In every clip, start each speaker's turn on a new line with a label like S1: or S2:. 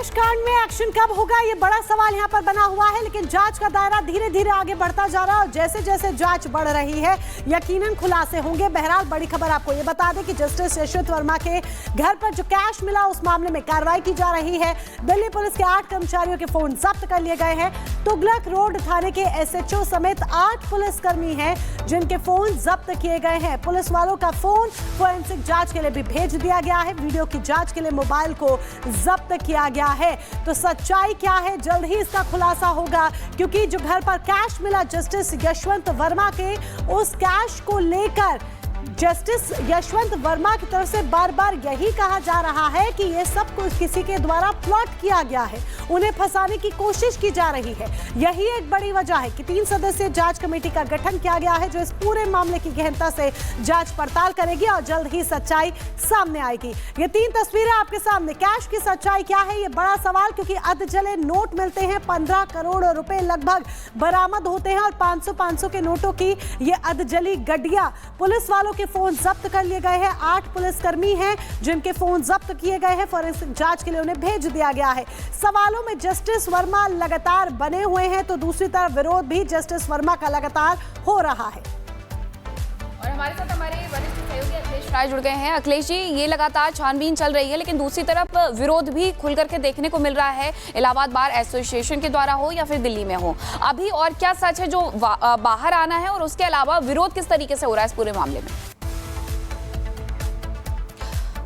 S1: Cash कांड में action कब होगा, ये बड़ा सवाल यहाँ पर बना हुआ है। लेकिन जांच का दायरा धीरे धीरे आगे बढ़ता जा रहा है और जैसे जैसे जांच बढ़ रही है यकीनन खुलासे होंगे। बहरहाल बड़ी खबर आपको ये बता दें कि जस्टिस यशवंत वर्मा के घर पर जो कैश मिला उस मामले में कार्रवाई की जा रही है। दिल्ली पुलिस के 8 कर्मचारियों के फोन जब्त कर लिए गए हैं। तुगलक रोड थाने के एसएचओ समेत 8 पुलिसकर्मी हैं जिनके फोन जब्त किए गए हैं। पुलिस वालों का फोन फोरेंसिक जांच के लिए भी भेज दिया गया है। वीडियो की जांच के लिए मोबाइल को जब्त किया गया है। तो सच्चाई क्या है, जल्द ही इसका खुलासा होगा, क्योंकि जो घर पर कैश मिला जस्टिस यशवंत वर्मा के, उस कैश को लेकर जस्टिस यशवंत वर्मा की तरफ से बार बार यही कहा जा रहा है कि ये सब कुछ किसी के द्वारा प्लॉट किया गया है, उन्हें फंसाने की कोशिश की जा रही है। यही एक बड़ी वजह है कि 3 सदस्यीय जांच कमेटी का गठन किया गया है जो इस पूरे मामले की गहनता से जांच पड़ताल करेगी और जल्द ही सच्चाई सामने आएगी। ये 3 तस्वीरें आपके सामने। कैश की सच्चाई क्या है, ये बड़ा सवाल, क्योंकि अधजले नोट मिलते हैं। 15 करोड़ रुपए लगभग बरामद होते हैं और 500 के नोटों की ये अधजली गड्डियां। पुलिस वालों के फोन जब्त कर लिए गए हैं। 8 पुलिसकर्मी हैं जिनके फोन जब्त किए गए हैं। फोरेंसिक जांच के लिए उन्हें भेज दिया गया है। सवालों में जस्टिस वर्मा लगातार बने हुए हैं तो दूसरी तरफ विरोध भी जस्टिस वर्मा का लगातार हो रहा है।
S2: और हमारे साथ हमारे वरिष्ठ सहयोगी अखिलेश राय जुड़ गए हैं। अखिलेश जी, ये लगातार छानबीन चल रही है लेकिन दूसरी तरफ विरोध भी खुल करके देखने को मिल रहा है, इलाहाबाद बार एसोसिएशन के द्वारा हो या फिर दिल्ली में हो। अभी और क्या सच है जो बाहर आना है, और उसके अलावा विरोध किस तरीके से हो रहा है इस पूरे मामले में?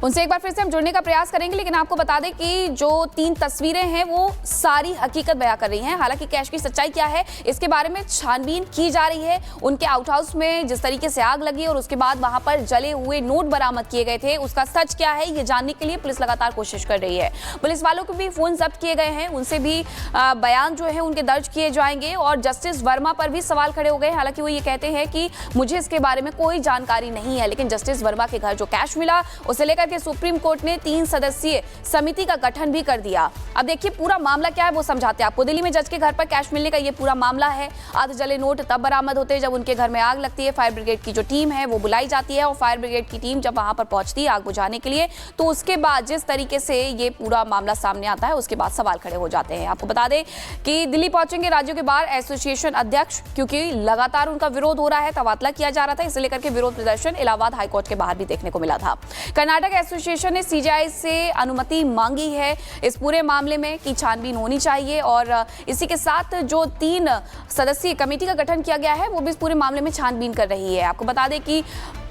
S2: उनसे एक बार फिर से हम जुड़ने का प्रयास करेंगे, लेकिन आपको बता दें कि जो 3 तस्वीरें हैं वो सारी हकीकत बयां कर रही हैं। हालांकि कैश की सच्चाई क्या है इसके बारे में छानबीन की जा रही है। उनके आउट हाउस में जिस तरीके से आग लगी और उसके बाद वहां पर जले हुए नोट बरामद किए गए थे, उसका सच क्या है ये जानने के लिए पुलिस लगातार कोशिश कर रही है। पुलिस वालों को भी फोन जब्त किए गए हैं, उनसे भी बयान जो है उनके दर्ज किए जाएंगे और जस्टिस वर्मा पर भी सवाल खड़े हो गए। हालांकि वो ये कहते हैं कि मुझे इसके बारे में कोई जानकारी नहीं है, लेकिन जस्टिस वर्मा के घर जो कैश मिला उसे लेकर सुप्रीम कोर्ट ने 3 सदस्यीय समिति का गठन भी कर दिया। अब देखिए पूरा मामला क्या है वो समझाते हैं आपको। दिल्ली में जज के घर पर कैश मिलने का ये पूरा मामला है। अधजले नोट तब बरामद होते हैं जब उनके घर में आग लगती है। फायर ब्रिगेड की जो टीम है वो बुलाई जाती है और फायर ब्रिगेड की टीम जब वहां पर पहुंचती है आग बुझाने के लिए, तो उसके बाद जिस तरीके से ये पूरा मामला सामने आता है उसके बाद सवाल खड़े हो जाते हैं। आपको बता दें कि दिल्ली पहुंचेंगे राज्यों के बार एसोसिएशन अध्यक्ष, क्योंकि लगातार उनका विरोध हो रहा है, तबादला किया जा रहा था, इसे लेकर के विरोध प्रदर्शन इलाहाबाद हाईकोर्ट के बाहर भी देखने को मिला था। कर्नाटक एसोसिएशन ने सीजीआई से अनुमति मांगी है इस पूरे मामले में कि छानबीन होनी चाहिए, और इसी के साथ जो 3 सदस्यीय कमेटी का गठन किया गया है वो भी इस पूरे मामले में छानबीन कर रही है। आपको बता दें कि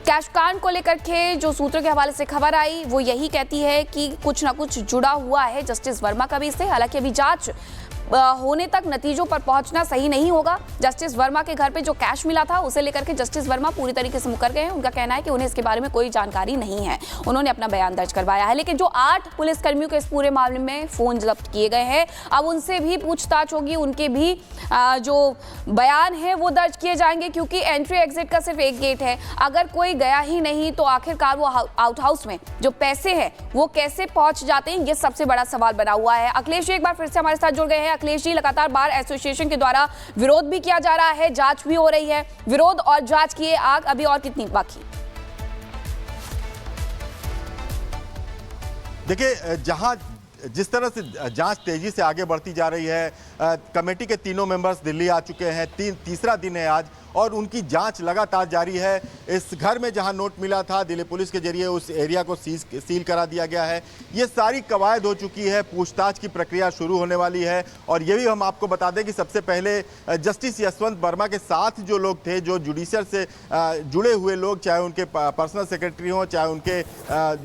S2: कैश कांड को लेकर के जो सूत्रों के हवाले से खबर आई वो यही कहती है कि कुछ ना कुछ जुड़ा हुआ है जस्टिस वर्मा का भी इससे। हालांकि अभी जांच होने तक नतीजों पर पहुंचना सही नहीं होगा। जस्टिस वर्मा के घर पे जो कैश मिला था उसे लेकर के जस्टिस वर्मा पूरी तरीके से मुकर गए हैं। उनका कहना है कि उन्हें इसके बारे में कोई जानकारी नहीं है। उन्होंने अपना बयान दर्ज करवाया है, लेकिन जो 8 पुलिसकर्मियों के इस पूरे मामले में फोन जब्त किए गए हैं, अब उनसे भी पूछताछ होगी, उनके भी जो बयान है वो दर्ज किए जाएंगे, क्योंकि एंट्री एग्जिट का सिर्फ एक गेट है। अगर कोई गया ही नहीं तो आखिरकार वो आउट हाउस में जो पैसे हैं वो कैसे पहुंच जाते हैं, ये सबसे बड़ा सवाल बना हुआ है। अखिलेश जी एक बार फिर से हमारे साथ जुड़ गए हैं। अखिलेश जी, लगातार बार एसोसिएशन के द्वारा विरोध भी किया जा रहा है, जांच भी हो रही है। विरोध और जांच की आग अभी और कितनी बाकी?
S3: देखिए, जहां जिस तरह से जांच तेजी से आगे बढ़ती जा रही है, कमेटी के तीनों मेंबर्स दिल्ली आ चुके हैं, तीसरा दिन है आज, और उनकी जांच लगातार जारी है। इस घर में जहां नोट मिला था दिल्ली पुलिस के जरिए उस एरिया को सील करा दिया गया है। ये सारी कवायद हो चुकी है, पूछताछ की प्रक्रिया शुरू होने वाली है। और ये भी हम आपको बता दें कि सबसे पहले जस्टिस यशवंत वर्मा के साथ जो लोग थे, जो जुडिशियल से जुड़े हुए लोग, चाहे उनके पर्सनल सेक्रेटरी हों, चाहे उनके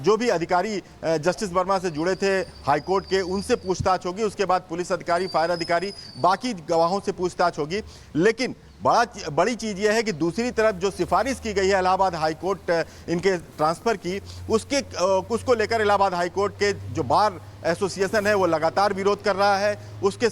S3: जो भी अधिकारी जस्टिस वर्मा से जुड़े थे हाईकोर्ट के, उनसे पूछताछ होगी। उसके बाद पुलिस अधिकारी, फायर अधिकारी, बाकी गवाहों से पूछताछ होगी। लेकिन बड़ी चीज़ यह है कि दूसरी तरफ जो सिफारिश की गई है इलाहाबाद हाईकोर्ट इनके ट्रांसफ़र की, उसको लेकर इलाहाबाद हाईकोर्ट के जो बार एसोसिएशन है वो लगातार विरोध कर रहा है। उसके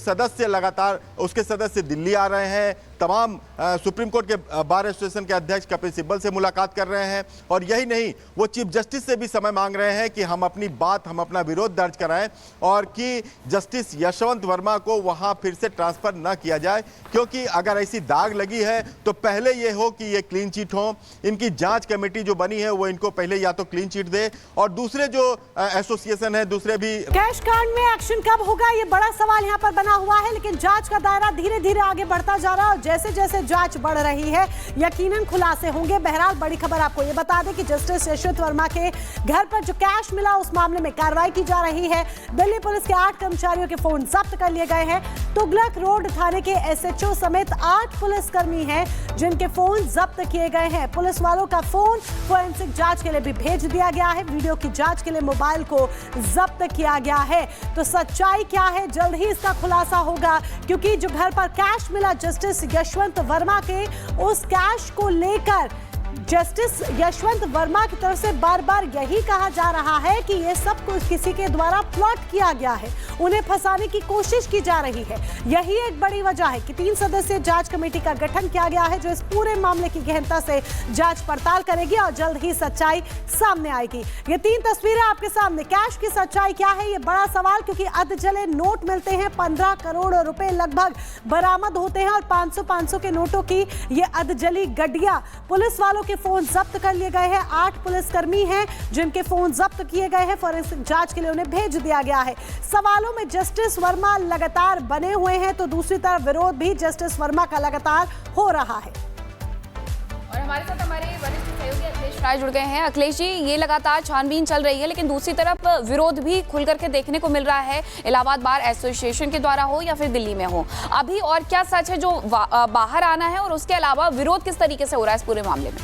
S3: सदस्य दिल्ली आ रहे हैं, तमाम सुप्रीम कोर्ट के बार एसोसिएशन के अध्यक्ष कपिल सिब्बल से मुलाकात कर रहे हैं और यही नहीं, वो चीफ जस्टिस से भी समय मांग रहे हैं कि हम अपनी बात, हम अपना विरोध दर्ज कराएं और कि जस्टिस यशवंत वर्मा को वहां फिर से ट्रांसफर न किया जाए, क्योंकि अगर ऐसी दाग लगी है तो पहले ये हो कि ये क्लीन चिट हो। इनकी जांच कमेटी जो बनी है वो इनको पहले या तो क्लीन चिट दे और दूसरे जो एसोसिएशन है, दूसरे भी।
S1: कैश कांड में एक्शन कब होगा, ये बड़ा सवाल यहाँ पर बना हुआ है, लेकिन जांच का दायरा धीरे धीरे आगे बढ़ता जा रहा है और जैसे जैसे जांच बढ़ रही है यकीनन खुलासे होंगे। बहरहाल बड़ी खबर आपको ये बता दें कि जस्टिस यशवंत वर्मा के घर पर जो कैश मिला उस मामले में कार्रवाई की जा रही है। दिल्ली पुलिस के 8 कर्मचारियों के फोन जब्त कर लिए गए हैं। तुगलक रोड थाने के एसएचओ समेत 8 पुलिसकर्मी हैं जिनके फोन जब्त किए गए हैं। पुलिस वालों का फोन फोरेंसिक जांच के लिए भी भेज दिया गया है। वीडियो की जांच के लिए मोबाइल को जब्त किया गया है। तो सच्चाई क्या है, जल्द ही इसका खुलासा होगा, क्योंकि जो घर पर कैश मिला जस्टिस यशवंत वर्मा के, उस कैश को लेकर जस्टिस यशवंत वर्मा की तरफ से बार बार यही कहा जा रहा है कि ये सब कुछ किसी के द्वारा प्लॉट किया गया है, उन्हें फंसाने की कोशिश की जा रही है। यही एक बड़ी वजह है कि 3 सदस्यीय जांच कमेटी का गठन किया गया है जो इस पूरे मामले की गहनता से जांच पड़ताल करेगी और जल्द ही सच्चाई सामने आएगी। ये 3 तस्वीरें आपके सामने। कैश की सच्चाई क्या है, ये बड़ा सवाल, क्योंकि अधजले नोट मिलते हैं, 15 करोड़ रुपए लगभग बरामद होते हैं और 500 के नोटों की ये अधजली गड्डियां। पुलिस वालों के फोन जब्त कर लिए गए हैं। 8 पुलिसकर्मी हैं जिनके फोन जब्त किए गए हैं। फोरेंसिक जांच के लिए उन्हें भेज दिया गया है। सवालों में जस्टिस वर्मा लगातार बने हुए हैं, तो दूसरी तरफ विरोध भी जस्टिस वर्मा का लगातार हो रहा है।
S2: और हमारे साथ हमारे वरिष्ठ सहयोगी अखिलेश राय जुड़ गए हैं। अखिलेश जी, ये लगातार छानबीन चल रही है, लेकिन दूसरी तरफ विरोध भी खुल करके देखने को मिल रहा है, इलाहाबाद बार एसोसिएशन के द्वारा हो या फिर दिल्ली में हो। अभी और क्या सच है जो बाहर आना है, और उसके अलावा विरोध किस तरीके से हो रहा है इस पूरे मामले में?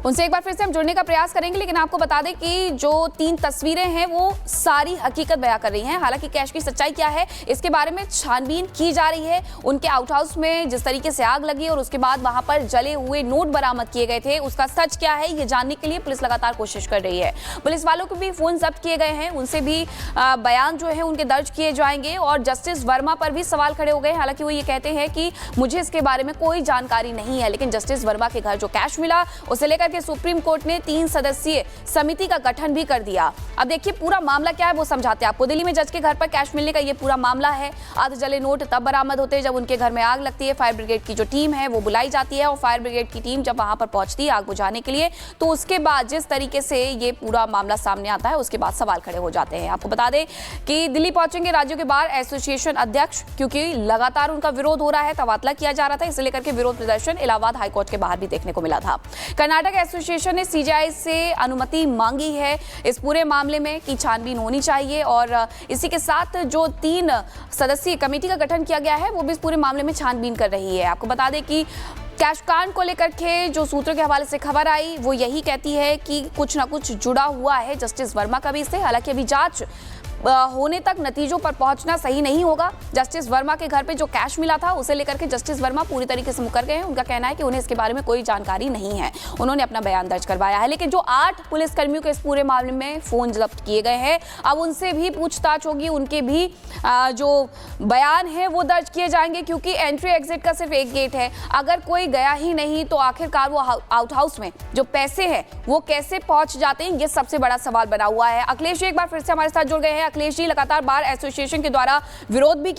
S2: उनसे एक बार फिर से हम जुड़ने का प्रयास करेंगे, लेकिन आपको बता दें कि जो 3 तस्वीरें हैं वो सारी हकीकत बयां कर रही हैं। हालांकि कैश की सच्चाई क्या है इसके बारे में छानबीन की जा रही है। उनके आउट हाउस में जिस तरीके से आग लगी और उसके बाद वहां पर जले हुए नोट बरामद किए गए थे, उसका सच क्या है ये जानने के लिए पुलिस लगातार कोशिश कर रही है। पुलिस वालों को भी फोन जब्त किए गए हैं, उनसे भी बयान जो है उनके दर्ज किए जाएंगे और जस्टिस वर्मा पर भी सवाल खड़े हो गए। हालांकि वो ये कहते हैं कि मुझे इसके बारे में कोई जानकारी नहीं है, लेकिन जस्टिस वर्मा के घर जो कैश मिला उसे लेकर के सुप्रीम कोर्ट ने 3 सदस्यीय समिति का गठन भी कर दिया। अब देखिए पूरा मामला क्या है वो समझाते हैं आपको। दिल्ली में जज के घर पर कैश मिलने का ये पूरा मामला है। अधजले नोट तब बरामद होते हैं जब उनके घर में आग लगती है। फायर ब्रिगेड की जो टीम है वो बुलाई जाती है और फायर ब्रिगेड की टीम जब वहां पर पहुंचती है आग बुझाने के लिए, तो उसके बाद जिस तरीके से ये पूरा मामला सामने आता है उसके बाद सवाल खड़े हो जाते हैं। आपको बता दें कि दिल्ली पहुंचेंगे राज्यों के बार एसोसिएशन अध्यक्ष, क्योंकि लगातार उनका विरोध हो रहा है, तबादला किया जा रहा था, इसे लेकर के विरोध प्रदर्शन इलाहाबाद हाईकोर्ट के बाहर भी देखने को मिला था। कर्नाटक एसोसिएशन ने सीजेआई से अनुमति मांगी है इस पूरे मामले में कि छानबीन होनी चाहिए, और इसी के साथ जो 3 सदस्यीय कमेटी का गठन किया गया है वो भी इस पूरे मामले में छानबीन कर रही है। आपको बता दें कि कैश कांड को लेकर के जो सूत्रों के हवाले से खबर आई वो यही कहती है कि कुछ ना कुछ जुड़ा हुआ है जस्टिस वर्मा का भी इससे। हालांकि अभी जांच होने तक नतीजों पर पहुंचना सही नहीं होगा। जस्टिस वर्मा के घर पे जो कैश मिला था उसे लेकर के जस्टिस वर्मा पूरी तरीके से मुकर गए हैं। उनका कहना है कि उन्हें इसके बारे में कोई जानकारी नहीं है, उन्होंने अपना बयान दर्ज करवाया है। लेकिन जो 8 पुलिसकर्मियों के इस पूरे मामले में फोन जब्त किए गए हैं, अब उनसे भी पूछताछ होगी, उनके भी जो बयान है वो दर्ज किए जाएंगे, क्योंकि एंट्री एग्जिट का सिर्फ एक गेट है। अगर कोई गया ही नहीं तो आखिरकार वो आउट हाउस में जो पैसे हैं वो कैसे पहुंच जाते हैं, ये सबसे बड़ा सवाल बना हुआ है। अखिलेश जी एक बार फिर से हमारे साथ जुड़ गए हैं। अखिलेश जी, लगातार बार एसोसिएशन के द्वारा विरोध भी